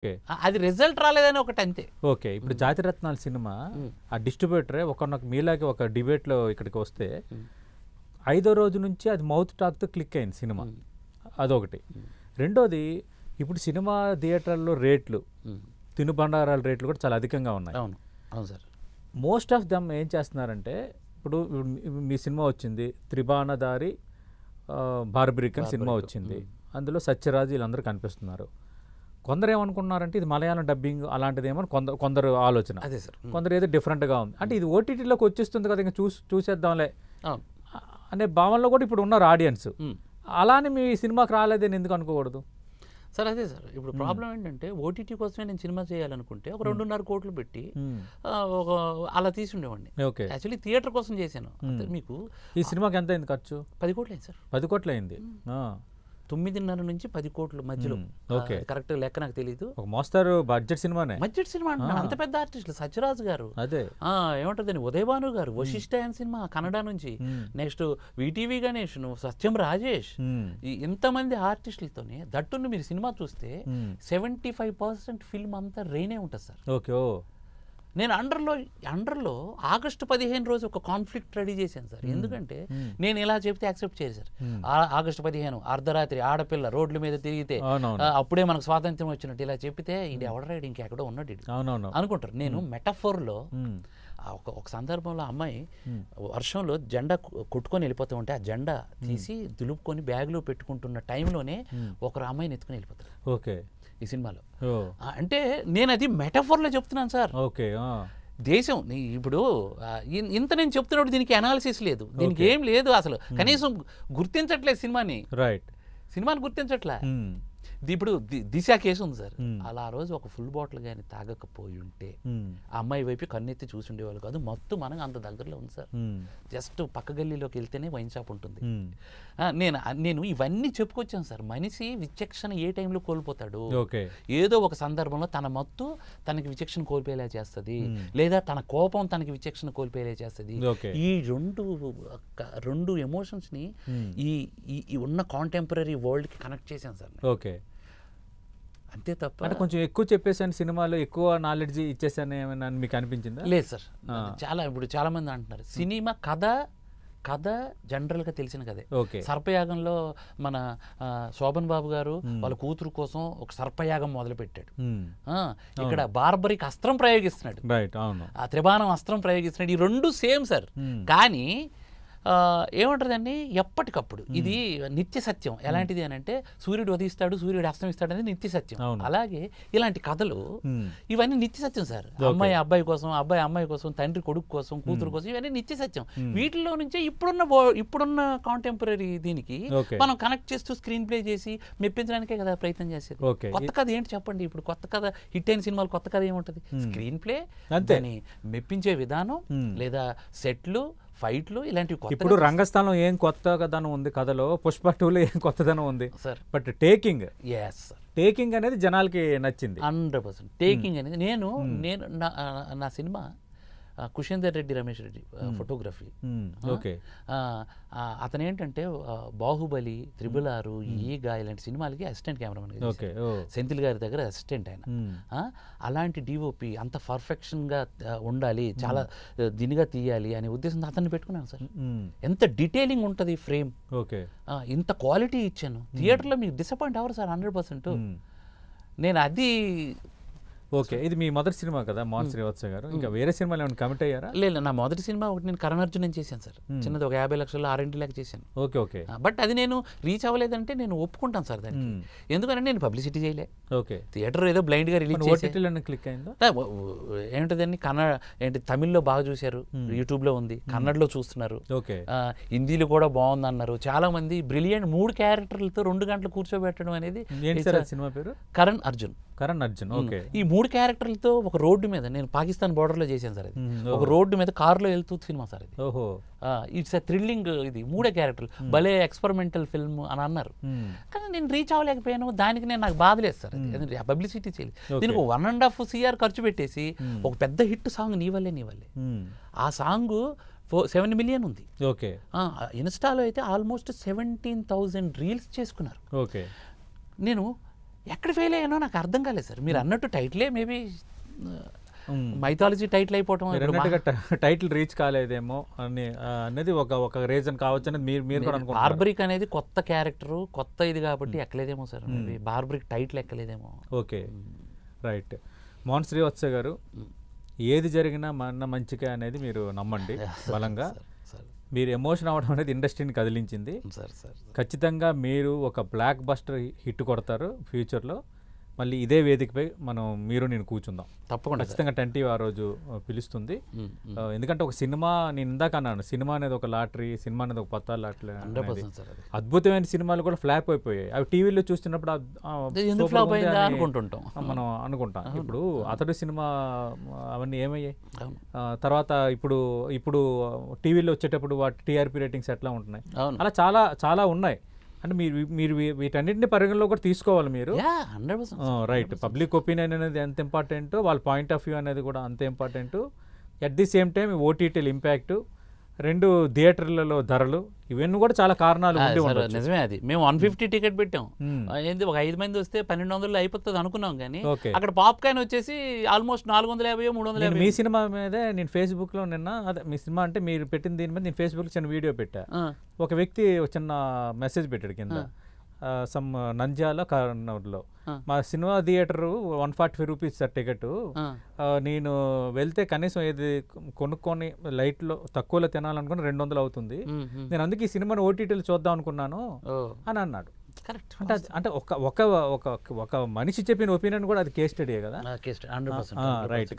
Okay. అది result రాలేదని ఒకటి అంతే. ఓకే. ఇప్పుడు జాతిరత్నాల సినిమా ఆ డిస్ట్రిబ్యూటరే మీలాగే ఒక డిబేట్లో ఇక్కడికి వస్తే 5వ రోజు నుంచి అది మౌత్ టాక్తో క్లిక్ అయింది సినిమా. అదొకటి. రెండోది ఇప్పుడు సినిమా థియేటర్లో రేట్లు, తినుబండారాల రేట్లు కూడా చాలా అధికంగా ఉన్నాయి. అవును అవును సార్. మోస్ట్ ఆఫ్ దమ్ ఏం చేస్తున్నారంటే, ఇప్పుడు మీ సినిమా వచ్చింది, త్రిబాణదారి బార్బరికన్ సినిమా వచ్చింది, అందులో సత్యరాజు వీళ్ళందరూ కనిపిస్తున్నారు. కొందరు ఏమనుకున్నారంటే ఇది మలయాళం డబ్బింగ్ అలాంటిదేమో కొందరు ఆలోచన. అదే సార్. కొందరు ఏదో డిఫరెంట్గా ఉంది అంటే ఇది ఓటీటీలోకి వచ్చేస్తుంది కదా, ఇంకా చూసేద్దాంలే అనే భావనలో కూడా ఇప్పుడు ఉన్నారు ఆడియన్స్. అలానే మీ సినిమాకి రాలేదని ఎందుకు అనుకోకూడదు సార్? అదే సార్, ఇప్పుడు ప్రాబ్లం ఏంటంటే ఓటీటీ కోసమే నేను సినిమా చేయాలనుకుంటే ఒక 2.5 కోట్లు పెట్టి ఒక అలా తీసి ఉండేవాడిని. యాక్చువల్లీ థియేటర్ కోసం చేశాను. మీకు ఈ సినిమాకి ఎంత అయింది ఖర్చు? 10 కోట్లు అయింది సార్. 10 కోట్లు అయింది. 9.5 నుంచి 10 కోట్ల మధ్యలో. కరెక్ట్ లెక్క నాకు తెలియదు. ఒక మోస్తారు బడ్జెట్ సినిమానే. బడ్జెట్ సినిమా అంటున్నాను. అంత పెద్ద ఆర్టిస్టులు సత్యరాజు గారు, అదే ఏమంటారు ఉదయభాను గారు, వశిష్ఠ అనే సినిమా కన్నడ నుంచి, నెక్స్ట్ విటీవీ గణేష్, సత్యం రాజేష్, ఇంతమంది ఆర్టిస్టులతోనే దట్టును మీరు సినిమా చూస్తే 75% ఫిల్మ్ అంతా రెయినే ఉంటుంది సార్. ఓకే. నేను అండర్లో ఆగస్టు 15 రోజు ఒక కాన్ఫ్లిక్ట్ రెడీ చేశాను సార్. ఎందుకంటే నేను ఇలా చెప్తే యాక్సెప్ట్ చేయరు సార్. ఆగస్టు 15 అర్ధరాత్రి ఆడపిల్ల రోడ్ల మీద తిరిగితే అప్పుడే మనకు స్వాతంత్రం వచ్చినట్టు ఇలా చెప్తే ఇది ఎవడరాడు ఇంకెక్కడో ఉన్నాడు అనుకుంటారు. నేను మెటఫోర్లో ఒక సందర్భంలో అమ్మాయి వర్షంలో జెండా కొట్టుకొని వెళ్ళిపోతూ ఉంటే ఆ జెండా తీసి దులుపుకొని బ్యాగ్లో పెట్టుకుంటున్న టైంలోనే ఒకరు అమ్మాయిని ఎత్తుకొని వెళ్ళిపోతారు. ఓకే. ఈ సినిమాలో అంటే నేను అది మెటఫోర్లో చెప్తున్నాను సార్. ఓకే. దేశం ఇప్పుడు ఇంత నేను చెప్తున్నప్పుడు దీనికి అనాలిసిస్ లేదు, దీనికి ఏం లేదు, అసలు కనీసం గుర్తించట్లేదు సినిమాని. రైట్. సినిమాని గుర్తించట్లే. ఇప్పుడు దిశ కేసు ఉంది సార్. అలా ఆ రోజు ఒక ఫుల్ బాటిల్ కానీ తాగకపోయి ఉంటే ఆ అమ్మాయి వైపు కన్నెత్తి చూసి ఉండేవాళ్ళు కాదు. మొత్తం మనకు అంత దగ్గరలో ఉంది సార్. జస్ట్ పక్క గల్లీలోకి వెళ్తేనే వైన్ షాప్ ఉంటుంది. నేను ఇవన్నీ చెప్పుకొచ్చాను సార్. మనిషి విచక్షణ ఏ టైంలో కోల్పోతాడు, ఏదో ఒక సందర్భంలో తన మత్తు తనకి విచక్షణ కోల్పోయేలా చేస్తుంది, లేదా తన కోపం తనకి విచక్షణ కోల్పోయేలా చేస్తుంది. ఈ రెండు ఎమోషన్స్ ని ఈ ఉన్న కాంటెంపరీ వరల్డ్ కి కనెక్ట్ చేశాను సార్. ఓకే. అంతే తప్ప అంటే కొంచెం ఎక్కువ చెప్పేసాను, సినిమాలో ఎక్కువ నాలెడ్జ్ ఇచ్చేసాను ఏమైనా మీకు అనిపించిందా? లేదు సార్. ఇప్పుడు చాలా మంది అంటున్నారు సినిమా కథ జనరల్గా తెలిసిన కదే. సర్పయాగంలో మన శోభన్ బాబు గారు వాళ్ళ కూతురు కోసం ఒక సర్పయాగం మొదలు పెట్టాడు. ఇక్కడ బార్బరిక్ అస్త్రం ప్రయోగిస్తున్నాడు, ఆ త్రిబాణం అస్త్రం ప్రయోగిస్తున్నాడు. ఈ రెండు సేమ్ సార్. కానీ ఏమంటుందండి, ఎప్పటికప్పుడు ఇది నిత్య సత్యం. ఎలాంటిది అని అంటే సూర్యుడు ఉదయిస్తాడు, సూర్యుడు అస్తమిస్తాడు అనేది నిత్య సత్యం. అలాగే ఇలాంటి కథలు ఇవన్నీ నిత్య సత్యం సార్. అమ్మాయి అబ్బాయి కోసం, అబ్బాయి అమ్మాయి కోసం, తండ్రి కొడుకు కోసం, కూతురు కోసం, ఇవన్నీ నిత్య సత్యం. వీటిలో నుంచే ఇప్పుడున్న కాంటెంపరీ దీనికి మనం కనెక్ట్ చేస్తూ స్క్రీన్ ప్లే చేసి మెప్పించడానికే కదా ప్రయత్నం చేసేది. కొత్త కథ ఏంటి చెప్పండి? ఇప్పుడు కొత్త కథ హిట్ అయిన సినిమాలు కొత్త కథ ఏముంటుంది? స్క్రీన్ ప్లే, దాన్ని మెప్పించే విధానం, లేదా సెట్లు, ఫైట్లు, ఇలాంటివి. ఇప్పుడు రంగస్థానం ఏం కొత్తదనం ఉంది కథలో, పుష్ప 2లో ఏం కొత్తదనం ఉంది సార్. బట్ టేకింగ్ అనేది జనాలకి నచ్చింది 100%. టేకింగ్ అనేది నేను నా సినిమా కుషేందర్ రెడ్డి, రమేష్ రెడ్డి ఫోటోగ్రఫీ. అతను ఏంటంటే బాహుబలి, 666, ఈగా ఇలాంటి సినిమాలకి అసిస్టెంట్ కెమెరామెన్, సెంథిల్ గారి దగ్గర అసిస్టెంట్ ఆయన. అలాంటి డిఓపి అంత పర్ఫెక్షన్గా ఉండాలి, చాలా దినిగా తీయాలి అనే ఉద్దేశంతో అతన్ని పెట్టుకున్నాను సార్. ఎంత డీటెయిలింగ్ ఉంటుంది ఫ్రేమ్, ఇంత క్వాలిటీ ఇచ్చాను. థియేటర్లో మీకు డిసప్పాయింట్ అవ్వరు సార్ 100%. నేను అది ఓకే. ఇది మీ మొదటి సినిమా కదా మోహన్ శ్రీవత్స గారు, ఇంకా వేరే సినిమాలు ఏమైనా కమిట్ అయ్యారా? లేదు, నా మొదటి సినిమా ఒకటి నేను కరణార్జున్ అని చేశాను సార్. చిన్నది ఒక 50 లక్షల R&D లాగా చేశాను. ఓకే. బట్ అది నేను రీచ్ అవ్వలేదంటే నేను ఒప్పుకుంటాను సార్ దానికి. ఎందుకంటే నేను పబ్లిసిటీ చేయలే. థియేటర్ ఏదో బ్లైండ్ గా రిలీజ్ చేసి క్లిక్ అయిందా ఏంటండి? తమిళ్లో బాగా చూశారు, యూట్యూబ్ లో ఉంది, కన్నడలో చూస్తున్నారు, హిందీలో కూడా బాగుంది అన్నారు చాలా మంది. బ్రిలియంట్ 3 క్యారెక్టర్లతో 2 గంటలు కూర్చోబెట్టడం అనేది. సినిమా పేరు కరణ్ అర్జున్. ఈ 3 క్యారెక్టర్లతో ఒక రోడ్డు మీద, నేను పాకిస్తాన్ బార్డర్ లో చేశాను సార్. ఒక రోడ్డు మీద కారులో వెళ్తూ సినిమా సార్ ఇది. It's a thrilling. ఇది 3 క్యారెక్టర్లు, భలే ఎక్స్పెరిమెంటల్ ఫిల్మ్ అని అన్నారు. కానీ నేను రీచ్ అవ్వలేకపోయాను. దానికి నాకు బాధ లేదు సార్, పబ్లిసిటీ చేయలేదు. దీనికి 1.5 CR ఖర్చు పెట్టేసి ఒక పెద్ద హిట్ సాంగ్ నీ వల్లే. ఆ సాంగ్ 7 మిలియన్ ఉంది. ఇన్స్టాలో అయితే ఆల్మోస్ట్ 17,000 రీల్స్ చేసుకున్నారు. నేను ఎక్కడ ఫెయిల్ అయ్యానో నాకు అర్థం కాలేదు సార్. మీరు అన్నట్టు టైటిలే మేబీ మైథాలజీ టైటిల్ అయిపోవటం, టైటిల్ రీచ్ కాలేదేమో అని అనేది ఒక రీజన్ కావచ్చు అనేది మీరు కూడా అనుకుంటారు. బార్బరిక్ అనేది కొత్త క్యారెక్టర్, కొత్త ఇది కాబట్టి ఎక్కలేదేమో సార్. బార్బరిక్ టైటిల్ ఎక్కలేదేమో. Okay, right. మోహన్ శ్రీవత్స గారు, ఏది జరిగినా మన మంచిగా అనేది మీరు నమ్మండి బలంగా. మీరు ఎమోషన్ అవ్వడం అనేది ఇండస్ట్రీని కదిలించింది. ఖచ్చితంగా మీరు ఒక బ్లాక్ బస్టర్ హిట్ కొడతారు ఫ్యూచర్లో. మళ్ళీ ఇదే వేదికపై మీరు నేను కూర్చుందాం తప్పకుండా. ఖచ్చితంగా 10 ఆ రోజు పిలుస్తుంది. ఎందుకంటే ఒక సినిమా, నేను ఇందాక అన్నాను, సినిమా అనేది ఒక లాటరీ, సినిమా అనేది ఒక పత్తా లాటరీ. అద్భుతమైన సినిమాలు కూడా ఫ్లాప్ అయిపోయాయి. అవి టీవీలో చూస్తున్నప్పుడు మనం అనుకుంటాం. ఇప్పుడు అతడు సినిమా అవన్నీ ఏమయ్యాయి తర్వాత ఇప్పుడు టీవీలో వచ్చేటప్పుడు వాటి టీఆర్పీ రేటింగ్స్ ఎట్లా ఉంటున్నాయి, అలా చాలా చాలా ఉన్నాయి. అంటే మీరు వీటన్నిటిని పరిగణలో కూడా తీసుకోవాలి మీరు. రైట్. పబ్లిక్ ఒపీనియన్ అనేది ఎంత ఇంపార్టెంట్, వాళ్ళ పాయింట్ ఆఫ్ వ్యూ అనేది కూడా అంతే important. At the same time ఓటీటీల ఇంపాక్ట్, 2 థియేటర్లలో ధరలు, ఇవన్నీ కూడా చాలా కారణాలు ఉండి ఉండొచ్చు. నిజమే. అది మేము 150 టికెట్ పెట్టాం. ఏంది ఒక 5 మంది వస్తే 1200 అయిపోతుంది అనుకున్నాం, కానీ అక్కడ పాప్కార్న్ వచ్చేసి ఆల్మోస్ట్ 450 350. మీ సినిమా మీదే నేను ఫేస్బుక్లో నిన్న, అదే మీ సినిమా అంటే మీరు పెట్టిన దీని మీద నేను ఫేస్బుక్లో చిన్న వీడియో పెట్టా. ఒక వ్యక్తి చిన్న మెసేజ్ పెట్టాడు కింద, సమ్ నంద్యాల కర్నూలులో మా cinema theatre 145 rupees sir ticket. నేను వెళ్తే కనీసం ఏది కొనుక్కొని లైట్లో తక్కువలో తినాలనుకుని 200 అవుతుంది. నేను అందుకే ఈ సినిమాని ఓటీటీలు చూద్దాం అనుకున్నాను అని అన్నాడు. అంటే ఒక మనిషి చెప్పిన ఒపీనియన్ కూడా అది కేస్ స్టడీ కదా. రైట్.